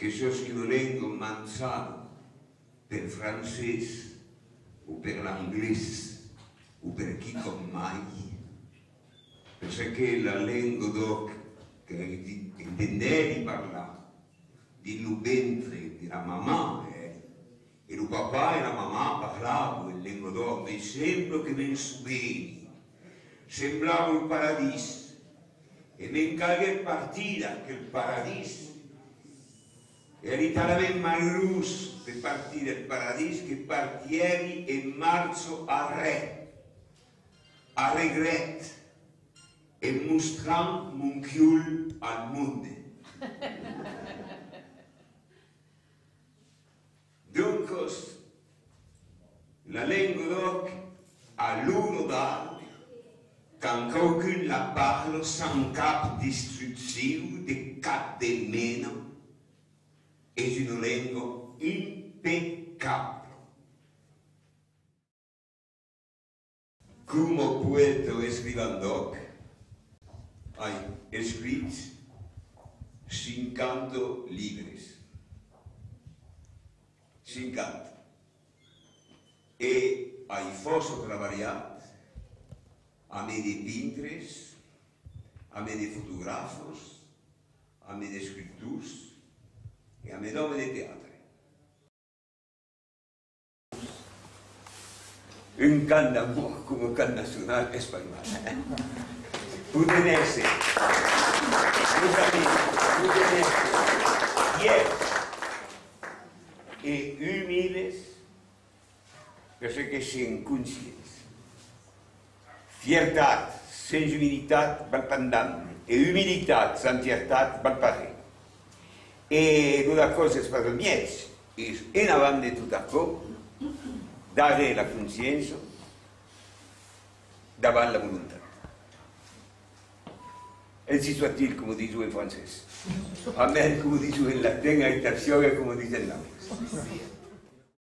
che ciascuno lingua manzano per francese o per l'inglese o per chi con mai, perché la lingua doc che intendevi parlare di ventre della mamma e il papà e la mamma parlavano in lingua doc, mi sembra che mi subeni, sembrava il paradiso. E mi caghe partita che il paradiso era talmente malus per partire il paradiso che partieri in marzo a regret e mostrando mon chiul al mondo. Dunque la lingua doc a loro dà quand qualcuno la parla sans cap distruttivo di cap de meno è una lingua impeccabile. Come poeta e scrivendo hai scritto 50 libri. 50. E hai forse lavorato a me de pintres, a me de fotografos, a me de escriptors e a me d'home de teatre. Un cant d'amor com un cant nacional espanyol. Pudenese, meus amigos, pudenese, fieros e humildes, perché siano conscients. Fiertat, sensibilitat, val pendant, e humilitat, santietat, val parell. E una cosa è per miei, e in avanti di tutto ciò, dare la coscienza davanti alla volontà. E si soit-il, come dice in francese. A me, come dice in latino, e terziore, come dice in inglese.